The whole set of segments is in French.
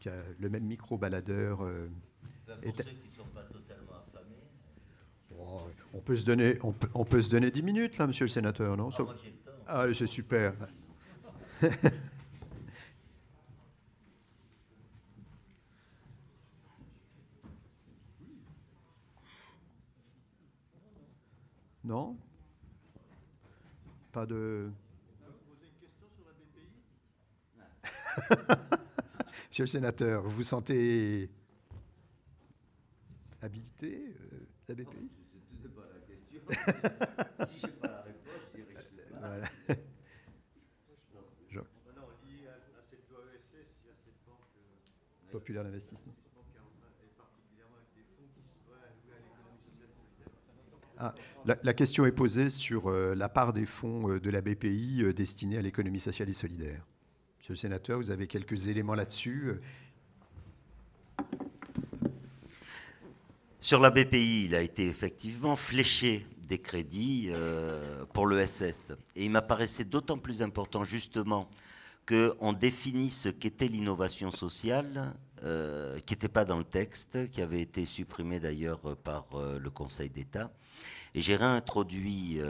il y a le même micro-baladeur. Enfin, pour ceux qui ne sont pas totalement affamés. Oh, on peut se donner 10 minutes, là, monsieur le sénateur, non? Ah, moi j'ai le temps. Ah, c'est super. Non? Pas de... Monsieur le sénateur, vous vous sentez habilité, la BPI? Ce n'est pas la question. Si je n'ai pas la réponse, je dirais que c'est pas. Voilà. Non, lié à cette loi ESS, il y a cette banque Populaire d'investissement. et particulièrement avec des fonds qui seraient alloués à l'économie sociale et solidaire. Ah, la question est posée sur la part des fonds de la BPI destinés à l'économie sociale et solidaire. Monsieur le sénateur, vous avez quelques éléments là-dessus. Sur la BPI, il a été effectivement fléché des crédits pour l'ESS. Et il m'apparaissait d'autant plus important, justement, qu'on définisse ce qu'était l'innovation sociale, qui n'était pas dans le texte, qui avait été supprimé d'ailleurs par le Conseil d'État. Et j'ai réintroduit un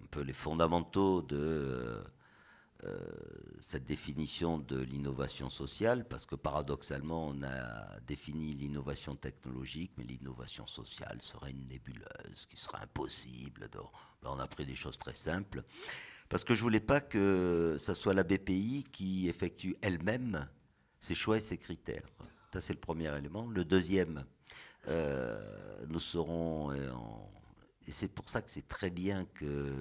peu les fondamentaux de cette définition de l'innovation sociale, parce que paradoxalement, on a défini l'innovation technologique, mais l'innovation sociale serait une nébuleuse qui serait impossible. Donc, on a pris des choses très simples, parce que je ne voulais pas que ça soit la BPI qui effectue elle-même ses choix et ses critères. Ça, c'est le premier élément. Le deuxième, nous serons... et c'est pour ça que c'est très bien que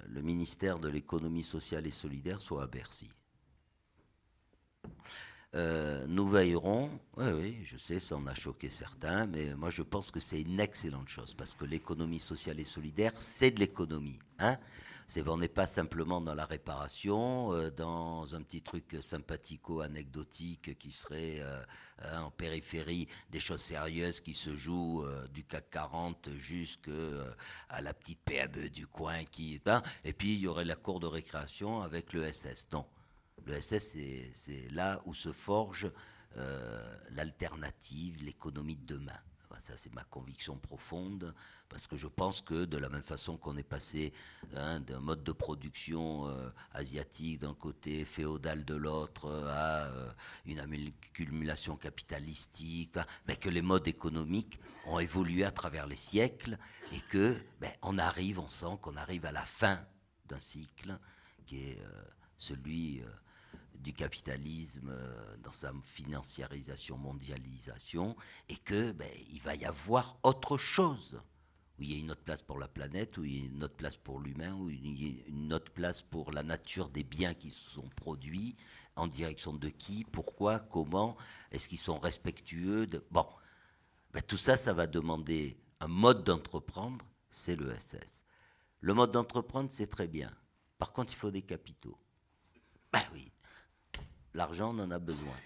le ministère de l'économie sociale et solidaire soit à Bercy. Nous veillerons, oui, je sais, ça en a choqué certains, mais moi je pense que c'est une excellente chose, parce que l'économie sociale et solidaire, c'est de l'économie. Hein, on n'est pas simplement dans la réparation, dans un petit truc sympathico-anecdotique qui serait en périphérie des choses sérieuses qui se jouent du CAC 40 jusqu'à la petite PME du coin. Et puis il y aurait la cour de récréation avec le SS. Non, le SS, c'est là où se forge l'alternative, l'économie de demain. Ça, c'est ma conviction profonde, parce que je pense que de la même façon qu'on est passé d'un mode de production asiatique d'un côté, féodal de l'autre, à une accumulation capitalistique, mais que les modes économiques ont évolué à travers les siècles, et que on sent qu'on arrive à la fin d'un cycle qui est celui du capitalisme dans sa financiarisation, mondialisation, et que il va y avoir autre chose, où il y a une autre place pour la planète, où il y a une autre place pour l'humain, où il y a une autre place pour la nature des biens qui sont produits, en direction de qui, pourquoi, comment, est-ce qu'ils sont respectueux de... Bon, tout ça, ça va demander un mode d'entreprendre, c'est le SS. Le mode d'entreprendre, c'est très bien. Par contre, il faut des capitaux. Oui. L'argent, on en a besoin.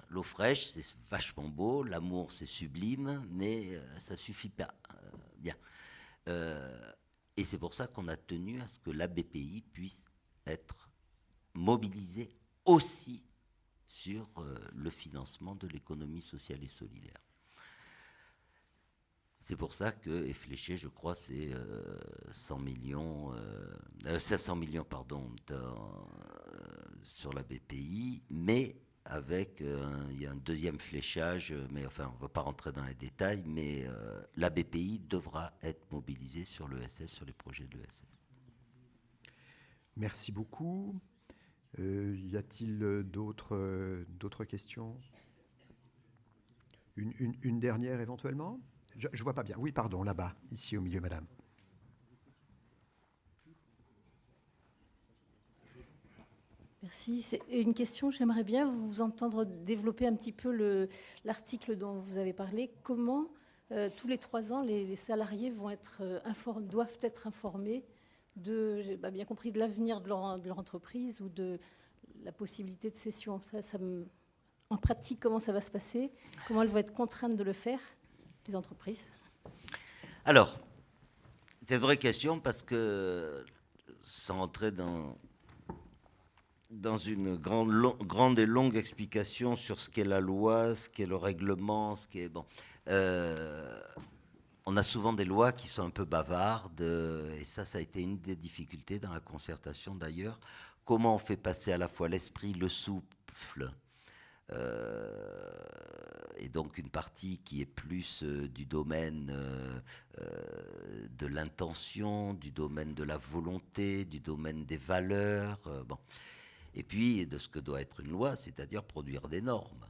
L'eau fraîche, c'est vachement beau. L'amour, c'est sublime, mais ça suffit pas. Bien. Et c'est pour ça qu'on a tenu à ce que la BPI puisse être mobilisée aussi sur le financement de l'économie sociale et solidaire. C'est pour ça que est fléché, je crois, c'est 500 millions, pardon, sur la BPI, mais avec, il y a un deuxième fléchage, mais enfin, on ne va pas rentrer dans les détails, mais la BPI devra être mobilisée sur l'ESS, sur les projets de l'ESS. Merci beaucoup. Y a-t-il d'autres questions? Une dernière éventuellement? Je ne vois pas bien. Oui, pardon, là-bas, ici au milieu, madame. Merci. C'est une question, j'aimerais bien vous entendre développer un petit peu l'article dont vous avez parlé. Comment, tous les 3 ans, les salariés doivent être informés j'ai bien compris, de l'avenir de leur entreprise ou de la possibilité de cession. En pratique, comment ça va se passer? Comment elles vont être contraintes de le faire, les entreprises? Alors, c'est une vraie question, parce que sans entrer dans une grande et longue explication sur ce qu'est la loi, ce qu'est le règlement, ce qu'est... Bon. On a souvent des lois qui sont un peu bavardes, et ça a été une des difficultés dans la concertation d'ailleurs. Comment on fait passer à la fois l'esprit, le souffle, et donc une partie qui est plus du domaine de l'intention, du domaine de la volonté, du domaine des valeurs, bon. Et puis de ce que doit être une loi, c'est-à-dire produire des normes.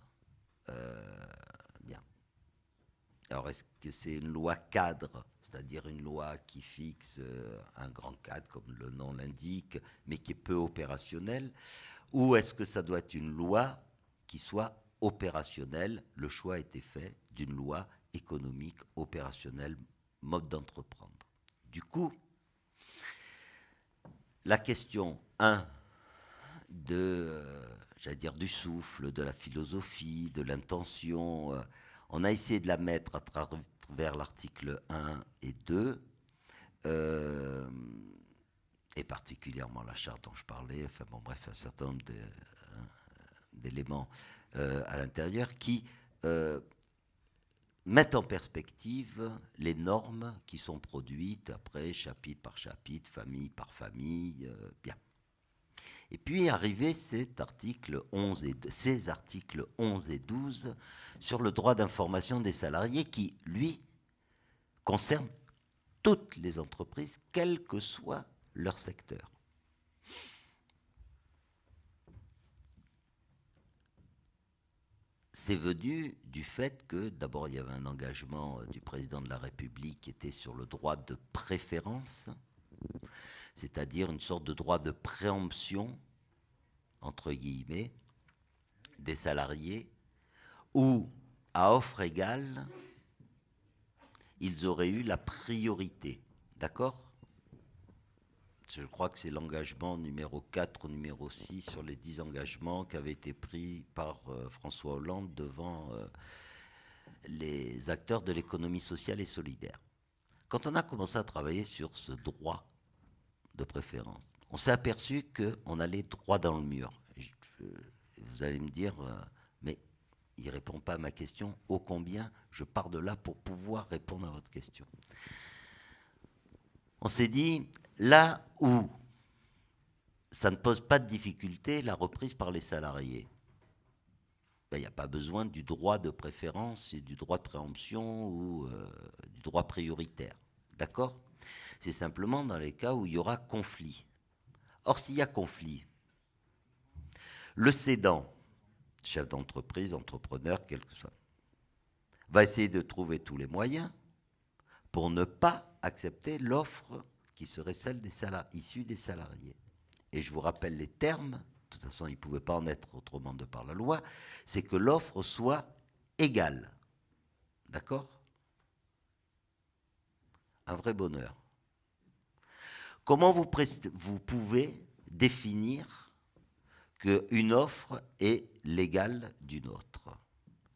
Bien. Alors est-ce que c'est une loi cadre, c'est-à-dire une loi qui fixe un grand cadre, comme le nom l'indique, mais qui est peu opérationnel, ou est-ce que ça doit être une loi qui soit opérationnelle? Le choix a été fait d'une loi économique, opérationnelle, mode d'entreprendre. Du coup, la question 1 j'allais dire, du souffle, de la philosophie, de l'intention, on a essayé de la mettre à travers l'article 1 et 2, et particulièrement la charte dont je parlais, enfin bon bref, un certain nombre d'éléments à l'intérieur qui mettent en perspective les normes qui sont produites après chapitre par chapitre, famille par famille, bien. Et puis arrivé ces articles 11 et 12 sur le droit d'information des salariés qui, lui, concerne toutes les entreprises, quel que soit leur secteur. C'est venu du fait que, d'abord, il y avait un engagement du président de la République qui était sur le droit de préférence, c'est-à-dire une sorte de droit de préemption, entre guillemets, des salariés, où, à offre égale, ils auraient eu la priorité. D'accord ? Je crois que c'est l'engagement numéro 4 ou numéro 6 sur les 10 engagements qui avaient été pris par François Hollande devant les acteurs de l'économie sociale et solidaire. Quand on a commencé à travailler sur ce droit de préférence, on s'est aperçu qu'on allait droit dans le mur. Vous allez me dire, mais il ne répond pas à ma question, ô combien je pars de là pour pouvoir répondre à votre question. On s'est dit, là où ça ne pose pas de difficulté, la reprise par les salariés, il n'y a pas besoin du droit de préférence et du droit de préemption ou du droit prioritaire. D'accord ? C'est simplement dans les cas où il y aura conflit. Or, s'il y a conflit, le cédant, chef d'entreprise, entrepreneur, quel que soit, va essayer de trouver tous les moyens pour ne pas accepter l'offre qui serait celle des issue des salariés. Et je vous rappelle les termes, de toute façon il ne pouvait pas en être autrement de par la loi, c'est que l'offre soit égale. D'accord ? Un vrai bonheur. Comment vous pouvez définir qu'une offre est l'égale d'une autre?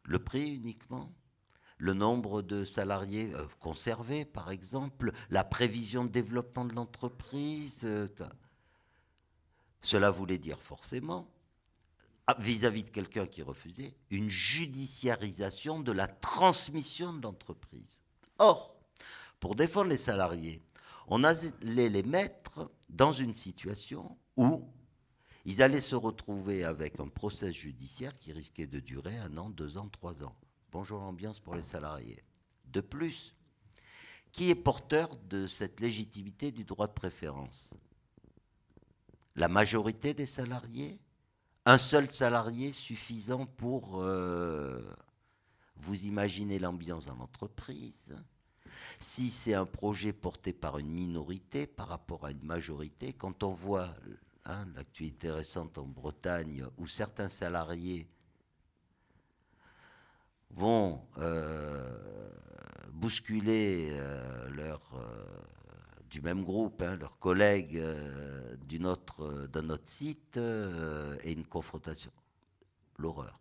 Le prix uniquement ? Le nombre de salariés conservés, par exemple, la prévision de développement de l'entreprise. Cela voulait dire forcément, vis-à-vis de quelqu'un qui refusait, une judiciarisation de la transmission de l'entreprise. Or, pour défendre les salariés, on allait les mettre dans une situation où ils allaient se retrouver avec un procès judiciaire qui risquait de durer 1 an, 2 ans, 3 ans. Bonjour l'ambiance pour les salariés. De plus, qui est porteur de cette légitimité du droit de préférence? La majorité des salariés? Un seul salarié suffisant pour vous imaginer l'ambiance dans l'entreprise? Si c'est un projet porté par une minorité par rapport à une majorité, quand on voit l'actualité récente en Bretagne où certains salariés vont bousculer du même groupe, leurs collègues d'un autre site, et une confrontation. L'horreur.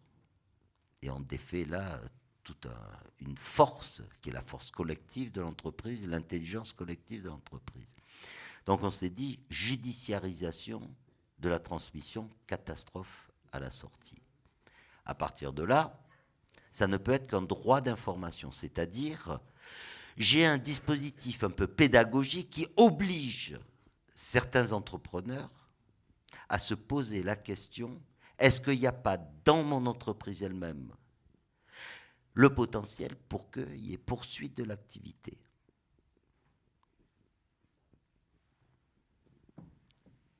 Et on défait là toute une force qui est la force collective de l'entreprise, l'intelligence collective de l'entreprise. Donc on s'est dit judiciarisation de la transmission, catastrophe à la sortie. À partir de là, ça ne peut être qu'un droit d'information, c'est-à-dire j'ai un dispositif un peu pédagogique qui oblige certains entrepreneurs à se poser la question, est-ce qu'il n'y a pas dans mon entreprise elle-même le potentiel pour qu'il y ait poursuite de l'activité?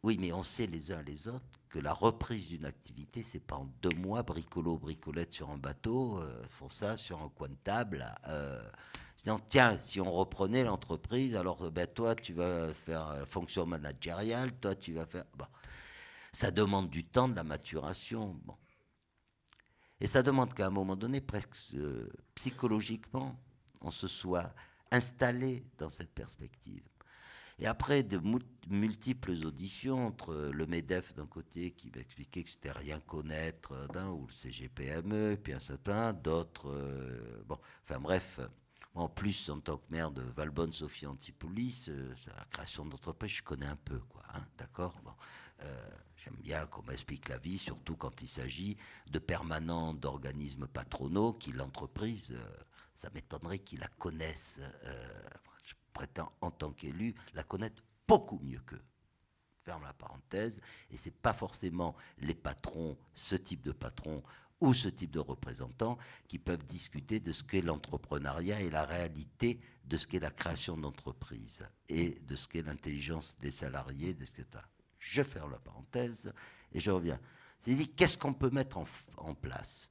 Oui, mais on sait les uns les autres que la reprise d'une activité, c'est pas en 2 mois, bricolette sur un bateau, font ça sur un coin de table. Tiens, si on reprenait l'entreprise, alors ben, toi, tu vas faire fonction managériale, toi, tu vas faire... Bon. Ça demande du temps, de la maturation. Bon. Et ça demande qu'à un moment donné, presque psychologiquement, on se soit installé dans cette perspective. Et après de multiples auditions entre le MEDEF d'un côté qui m'expliquait que c'était rien connaître, ou le CGPME, puis un certain, d'autres, bon, enfin bref, en plus en tant que maire de Valbonne, Sophie Antipolis, la création d'entreprise, je connais un peu, quoi, hein, d'accord, bon. J'aime bien qu'on m'explique la vie, surtout quand il s'agit de permanents d'organismes patronaux qui, l'entreprise, ça m'étonnerait qu'ils la connaissent. Je prétends, en tant qu'élu, la connaître beaucoup mieux qu'eux. Ferme la parenthèse. Et ce n'est pas forcément les patrons, ce type de patrons ou ce type de représentants qui peuvent discuter de ce qu'est l'entrepreneuriat et la réalité de ce qu'est la création d'entreprise et de ce qu'est l'intelligence des salariés, de ce que je ferme la parenthèse et je reviens. C'est dit, qu'est-ce qu'on peut mettre en place?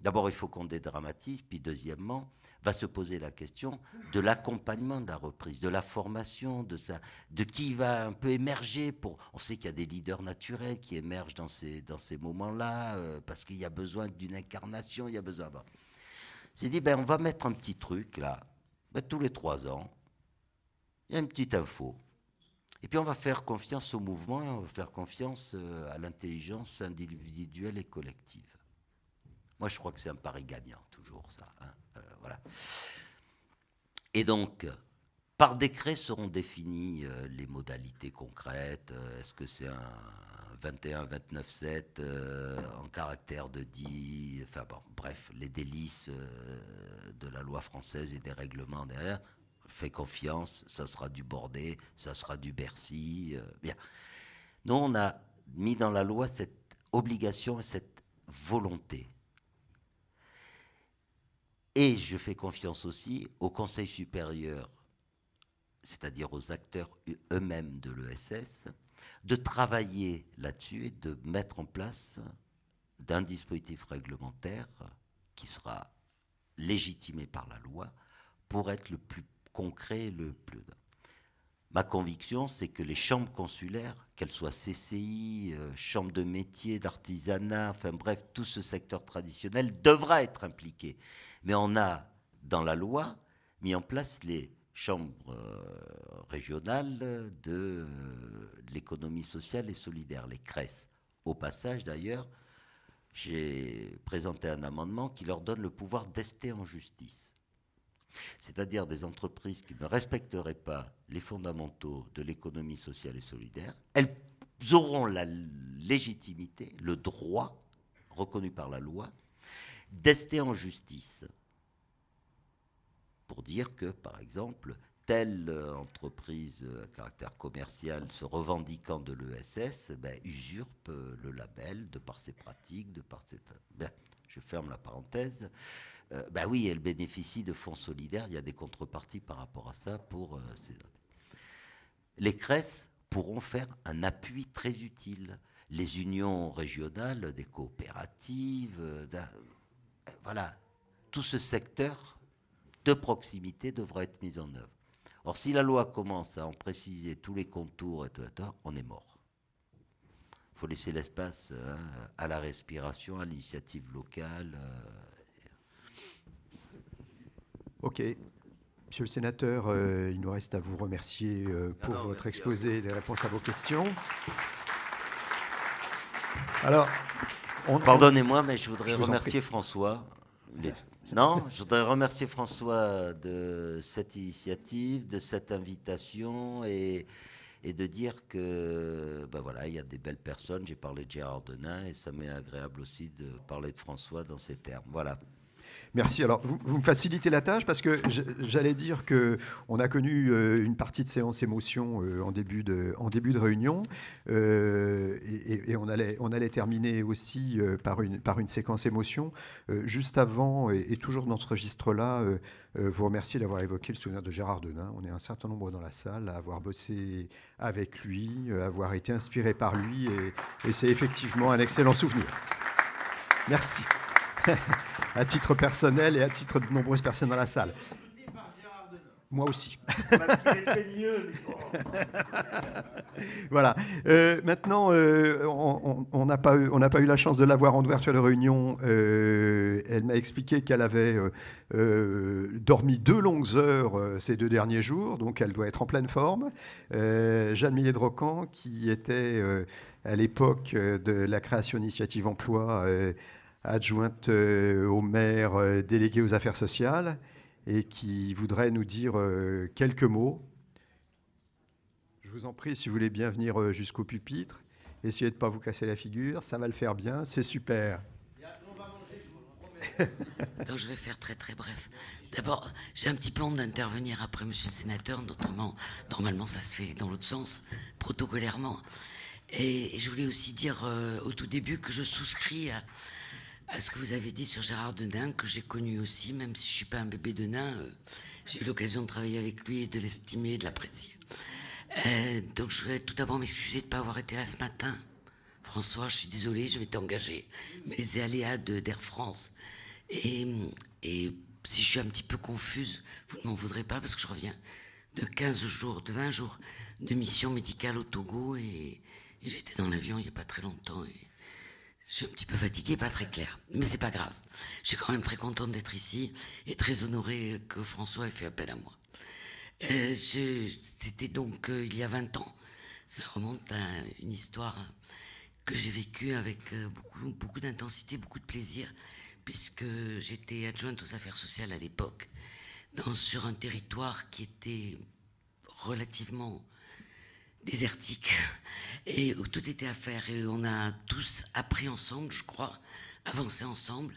D'abord, il faut qu'on dédramatise, puis deuxièmement, va se poser la question de l'accompagnement de la reprise, de la formation, de qui va un peu émerger. On sait qu'il y a des leaders naturels qui émergent dans ces moments-là, parce qu'il y a besoin d'une incarnation, il y a besoin... Bon. C'est dit, ben, on va mettre un petit truc, là, ben, tous les 3 ans, il y a une petite info. Et puis on va faire confiance au mouvement et on va faire confiance à l'intelligence individuelle et collective. Moi, je crois que c'est un pari gagnant, toujours, ça. Hein, voilà. Et donc, par décret seront définies les modalités concrètes. Est-ce que c'est un 21-29-7 en caractère de dit, enfin bon, bref, les délices de la loi française et des règlements derrière. Fais confiance, ça sera du Bordet, ça sera du Bercy. Bien. Nous, on a mis dans la loi cette obligation et cette volonté. Et je fais confiance aussi au Conseil supérieur, c'est-à-dire aux acteurs eux-mêmes de l'ESS, de travailler là-dessus et de mettre en place un dispositif réglementaire qui sera légitimé par la loi pour être le plus concret, le plus... Ma conviction, c'est que les chambres consulaires, qu'elles soient CCI, chambres de métier, d'artisanat, enfin bref, tout ce secteur traditionnel devra être impliqué. Mais on a, dans la loi, mis en place les chambres régionales de l'économie sociale et solidaire, les CRES. Au passage, d'ailleurs, j'ai présenté un amendement qui leur donne le pouvoir d'ester en justice. C'est-à-dire des entreprises qui ne respecteraient pas les fondamentaux de l'économie sociale et solidaire, elles auront la légitimité, le droit, reconnu par la loi, d'ester en justice pour dire que, par exemple, telle entreprise à caractère commercial se revendiquant de l'ESS usurpe le label de par ses pratiques, de par ses... Bien, je ferme la parenthèse. Oui, elle bénéficie de fonds solidaires. Il y a des contreparties par rapport à ça pour ces autres. Les CRES pourront faire un appui très utile. Les unions régionales, des coopératives, voilà, tout ce secteur de proximité devra être mis en œuvre. Or, si la loi commence à en préciser tous les contours, on est mort. Il faut laisser l'espace à la respiration, à l'initiative locale. Ok. Monsieur le sénateur, il nous reste à vous remercier pour votre exposé et les réponses à vos questions. Alors, pardonnez-moi, mais je voudrais remercier François. Non, je voudrais remercier François de cette initiative, de cette invitation et de dire que, ben voilà, il y a des belles personnes. J'ai parlé de Gérard Denain et ça m'est agréable aussi de parler de François dans ces termes. Voilà. Merci. Alors, vous me facilitez la tâche parce que j'allais dire que on a connu une partie de séance émotion en début de réunion et on allait terminer aussi par une séquence émotion. Juste avant et toujours dans ce registre-là, vous remercier d'avoir évoqué le souvenir de Gérard Denain. On est un certain nombre dans la salle à avoir bossé avec lui, avoir été inspiré par lui et c'est effectivement un excellent souvenir. Merci. À titre personnel et à titre de nombreuses personnes dans la salle. Moi aussi. Voilà. Maintenant, on n'a pas eu la chance de la voir en ouverture de réunion. Elle m'a expliqué qu'elle avait dormi 2 longues heures ces 2 derniers jours, donc elle doit être en pleine forme. Jeanne Millet-Drocan, qui était à l'époque de la création Initiative Emploi, adjointe au maire délégué aux affaires sociales, et qui voudrait nous dire quelques mots. Je vous en prie, si vous voulez bien venir jusqu'au pupitre. Essayez de ne pas vous casser la figure, ça va le faire bien, c'est super. Donc je vais faire très très bref. D'abord, j'ai un petit peu honte d'intervenir après Monsieur le Sénateur, notamment, normalement ça se fait dans l'autre sens, protocolairement. Et je voulais aussi dire au tout début que je souscris à ce que vous avez dit sur Gérard Denain, que j'ai connu aussi, même si je ne suis pas un bébé de nain, j'ai eu l'occasion de travailler avec lui et de l'estimer et de l'apprécier. Donc je voudrais tout d'abord m'excuser de ne pas avoir été là ce matin. François, je suis désolé, je m'étais engagé, mais les aléas d'Air France. Et si je suis un petit peu confuse, vous ne m'en voudrez pas, parce que je reviens de 20 jours de mission médicale au Togo, et j'étais dans l'avion il n'y a pas très longtemps, et je suis un petit peu fatigué, pas très clair, mais c'est pas grave. Je suis quand même très contente d'être ici et très honorée que François ait fait appel à moi. C'était donc il y a 20 ans. Ça remonte à une histoire que j'ai vécue avec beaucoup d'intensité, beaucoup de plaisir, puisque j'étais adjointe aux affaires sociales à l'époque, sur un territoire qui était relativement désertique et où tout était à faire, et on a tous appris ensemble, je crois, avancé ensemble,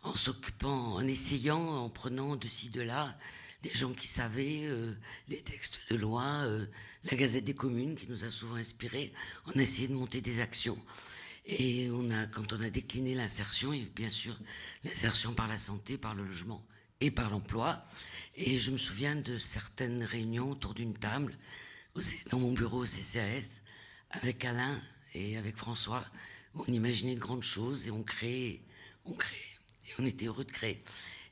en s'occupant, en essayant, en prenant de ci, de là, des gens qui savaient, les textes de loi, la Gazette des communes qui nous a souvent inspirés. On a essayé de monter des actions. Et quand on a décliné l'insertion, et bien sûr l'insertion par la santé, par le logement et par l'emploi, et je me souviens de certaines réunions autour d'une table, dans mon bureau au CCAS, avec Alain et avec François, on imaginait de grandes choses et on créait, et on était heureux de créer.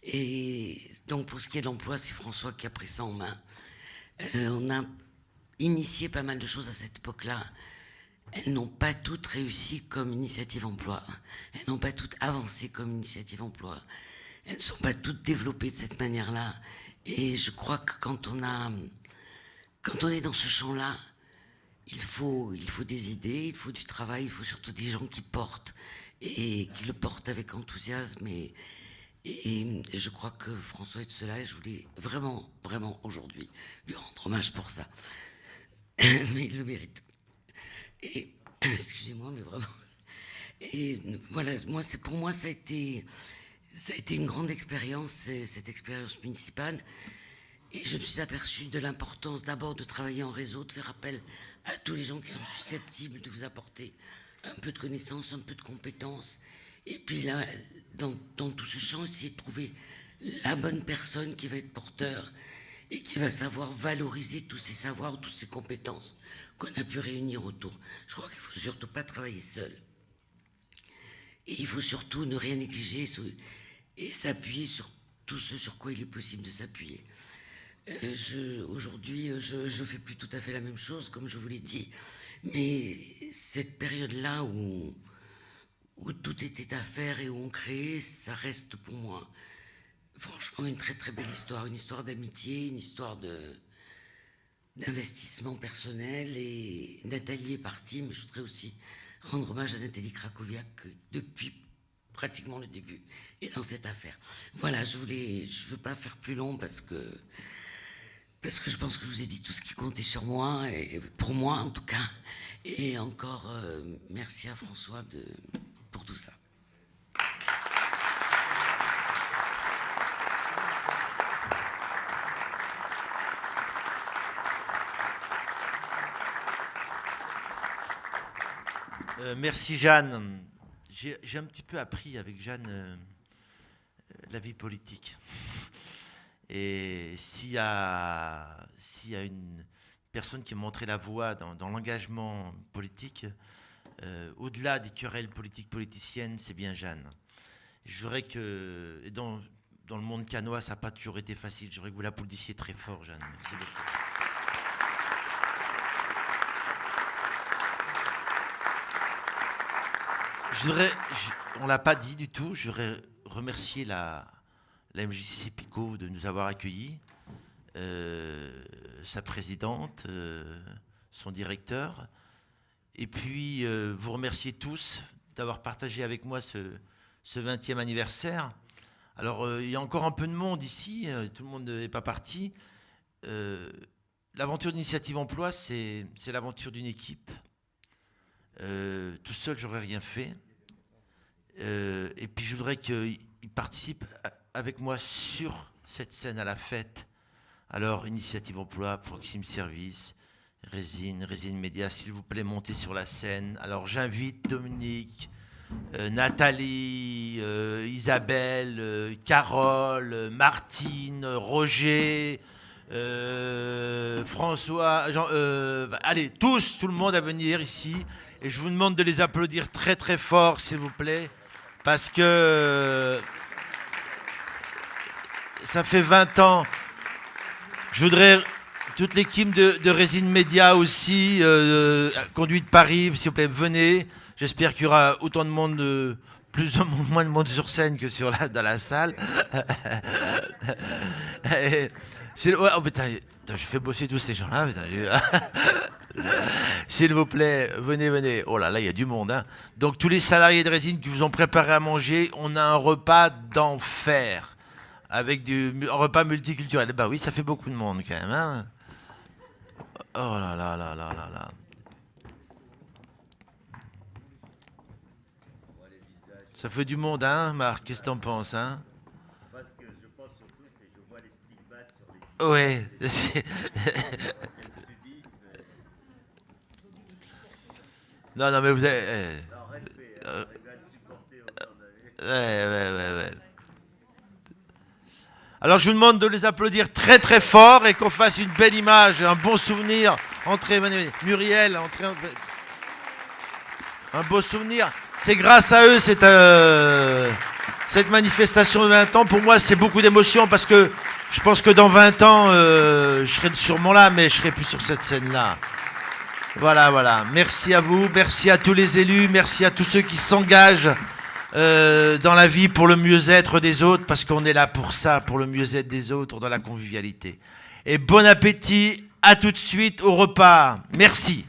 Et donc pour ce qui est de l'emploi, c'est François qui a pris ça en main. On a initié pas mal de choses à cette époque-là. Elles n'ont pas toutes réussi comme initiative emploi. Elles n'ont pas toutes avancé comme initiative emploi. Elles ne sont pas toutes développées de cette manière-là. Et je crois que quand on est dans ce champ-là, il faut des idées, il faut du travail, il faut surtout des gens qui portent et qui le portent avec enthousiasme. Et je crois que François est de cela, et je voulais vraiment, vraiment aujourd'hui lui rendre hommage pour ça. Mais il le mérite. Et excusez-moi, mais vraiment. Et voilà, pour moi, ça a été une grande expérience, cette expérience municipale. Et je me suis aperçue de l'importance d'abord de travailler en réseau, de faire appel à tous les gens qui sont susceptibles de vous apporter un peu de connaissances, un peu de compétences. Et puis là, dans tout ce champ, essayer de trouver la bonne personne qui va être porteur et qui va savoir valoriser tous ces savoirs, toutes ces compétences qu'on a pu réunir autour. Je crois qu'il ne faut surtout pas travailler seul. Et il faut surtout ne rien négliger et s'appuyer sur tout ce sur quoi il est possible de s'appuyer. Aujourd'hui, je ne fais plus tout à fait la même chose, comme je vous l'ai dit, mais cette période-là où tout était à faire et où on créait, ça reste pour moi franchement une très très belle histoire, une histoire d'amitié, une histoire d'investissement personnel. Et Nathalie est partie, mais je voudrais aussi rendre hommage à Nathalie Krakowiak, depuis pratiquement le début, est dans cette affaire. Voilà, je veux pas faire plus long parce que je pense que je vous ai dit tout ce qui comptait sur moi, et pour moi en tout cas. Et encore, merci à François pour tout ça. Merci Jeanne. J'ai un petit peu appris avec Jeanne la vie politique. Et s'il y a une personne qui m'a montré la voie dans l'engagement politique, au-delà des querelles politiciennes, c'est bien Jeanne. Je voudrais que, et dans le monde canois, ça n'a pas toujours été facile. Je voudrais que vous l'applaudissiez très fort, Jeanne. Merci beaucoup. On ne l'a pas dit du tout, je voudrais remercier la MJC Picot de nous avoir accueillis, sa présidente, son directeur, et puis vous remercier tous d'avoir partagé avec moi ce 20e anniversaire. Alors, il y a encore un peu de monde ici, tout le monde n'est pas parti. L'aventure d'Initiative Emploi, c'est l'aventure d'une équipe. Tout seul, j'aurais rien fait. Et puis je voudrais qu'ils participent avec moi sur cette scène à la fête. Alors, Initiative Emploi, Proxime Service, Résine Média, s'il vous plaît, montez sur la scène. Alors, j'invite Dominique, Nathalie, Isabelle, Carole, Martine, Roger, François, allez, tout le monde à venir ici. Et je vous demande de les applaudir très très fort, s'il vous plaît, parce que ça fait 20 ans. Je voudrais toute l'équipe de Résine Média aussi, conduite par Yves, s'il vous plaît, venez. J'espère qu'il y aura autant de monde, moins de monde sur scène que dans la salle. Oh putain, je fais bosser tous ces gens-là. S'il vous plaît, venez. Oh là là, il y a du monde. Hein. Donc tous les salariés de Résine qui vous ont préparé à manger, on a un repas d'enfer. Avec un repas multiculturel. Bah oui, ça fait beaucoup de monde quand même. Hein. Oh là là là là là là. Ça fait du monde, hein, Marc? Qu'est-ce que t'en penses, hein? Moi, ce que je pense surtout, c'est que je vois les stigmates sur les Ouais. qu'elles subissent. Non, mais vous avez... Non, respect, arriver à le supporter autant d'années. Ouais. Alors, je vous demande de les applaudir très très fort et qu'on fasse une belle image, un bon souvenir. Entrez, venez. Muriel, entrez. Un beau souvenir. C'est grâce à eux, cette manifestation de 20 ans. Pour moi, c'est beaucoup d'émotion parce que je pense que dans 20 ans, je serai sûrement là, mais je serai plus sur cette scène-là. Voilà. Merci à vous, merci à tous les élus, merci à tous ceux qui s'engagent dans la vie pour le mieux-être des autres, parce qu'on est là pour ça, pour le mieux-être des autres, dans la convivialité. Et bon appétit, à tout de suite au repas. Merci.